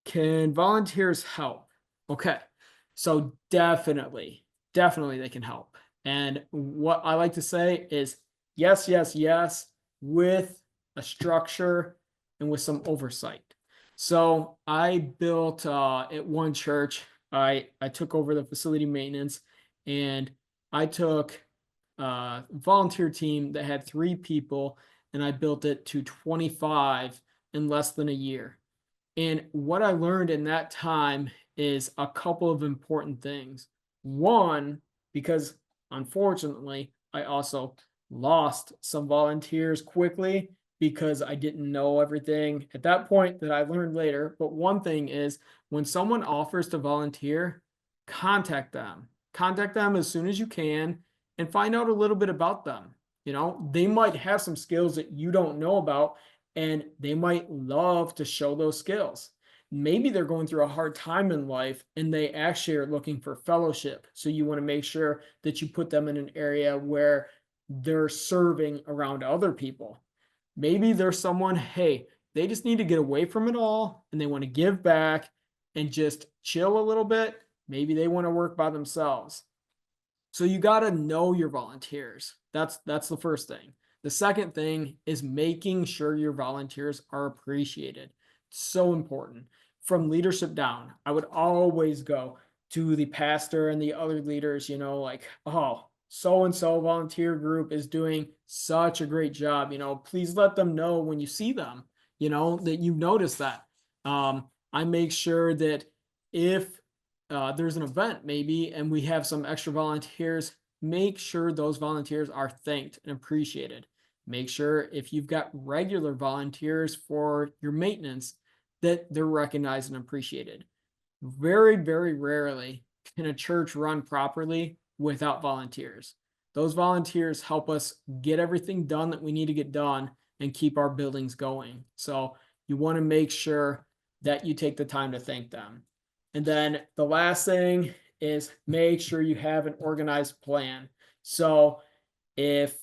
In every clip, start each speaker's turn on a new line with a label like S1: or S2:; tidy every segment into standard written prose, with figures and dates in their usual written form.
S1: Can volunteers help? Okay. So definitely they can help. And what I like to say is yes, yes, yes, with a structure and with some oversight. So I built at one church, I took over the facility maintenance, and I took a volunteer team that had 3 people, and I built it to 25 in less than a year. And what I learned in that time is a couple of important things. One, because unfortunately, I also lost some volunteers quickly because I didn't know everything at that point that I learned later. But one thing is when someone offers to volunteer, contact them. Contact them as soon as you can and find out a little bit about them. They might have some skills that you don't know about, and they might love to show those skills. Maybe they're going through a hard time in life and they actually are looking for fellowship. So you want to make sure that you put them in an area where they're serving around other people. Maybe there's someone, hey, they just need to get away from it all and they want to give back and just chill a little bit. Maybe they want to work by themselves. So you got to know your volunteers. That's the first thing. The second thing is making sure your volunteers are appreciated. So important. From leadership down, I would always go to the pastor and the other leaders, like, oh, so and so volunteer group is doing such a great job. Please let them know when you see them, that you notice that. I make sure that if there's an event maybe and we have some extra volunteers, make sure those volunteers are thanked and appreciated. Make sure if you've got regular volunteers for your maintenance that they're recognized and appreciated. Very, very rarely can a church run properly without volunteers. Those volunteers help us get everything done that we need to get done and keep our buildings going. So you want to make sure that you take the time to thank them. And then the last thing is make sure you have an organized plan. So if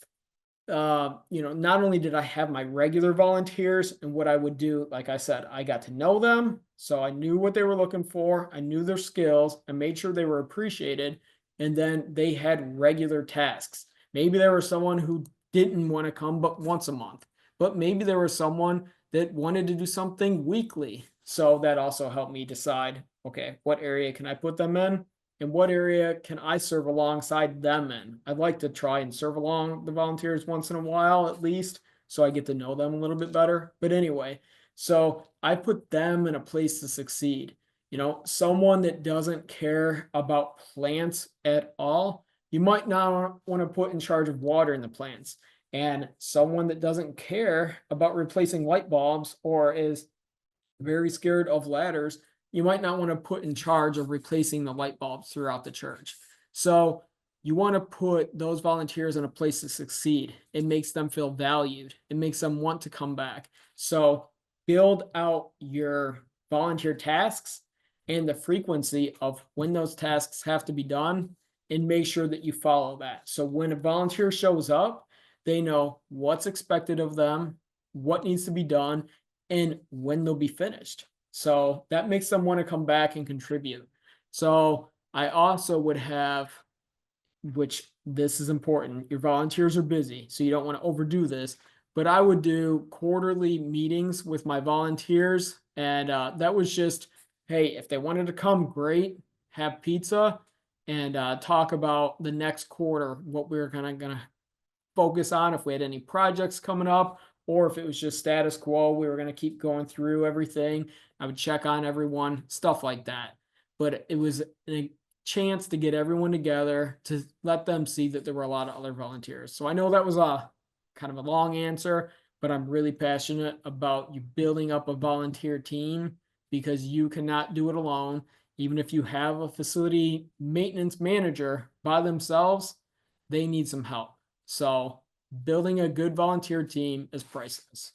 S1: not only did I have my regular volunteers and what I would do, like I said, I got to know them. So I knew what they were looking for. I knew their skills. I made sure they were appreciated. And then they had regular tasks. Maybe there was someone who didn't want to come but once a month, but maybe there was someone that wanted to do something weekly. So that also helped me decide, okay, what area can I put them in? And what area can I serve alongside them in? I'd like to try and serve along the volunteers once in a while at least, so I get to know them a little bit better. But anyway, so I put them in a place to succeed. Someone that doesn't care about plants at all, you might not want to put in charge of watering the plants. And someone that doesn't care about replacing light bulbs or is very scared of ladders, you might not want to put in charge of replacing the light bulbs throughout the church. So you want to put those volunteers in a place to succeed. It makes them feel valued. It makes them want to come back. So build out your volunteer tasks and the frequency of when those tasks have to be done, and make sure that you follow that. So when a volunteer shows up, they know what's expected of them, what needs to be done, and when they'll be finished. So that makes them want to come back and contribute. So I also would have, which this is important, your volunteers are busy, so you don't want to overdo this, but I would do quarterly meetings with my volunteers. And that was just, hey, if they wanted to come, great, have pizza and talk about the next quarter, what we were gonna focus on, if we had any projects coming up, or if it was just status quo, we were going to keep going through everything. I would check on everyone, stuff like that. But it was a chance to get everyone together to let them see that there were a lot of other volunteers. So I know that was a kind of a long answer, but I'm really passionate about you building up a volunteer team, because you cannot do it alone. Even if you have a facility maintenance manager by themselves, they need some help. So building a good volunteer team is priceless.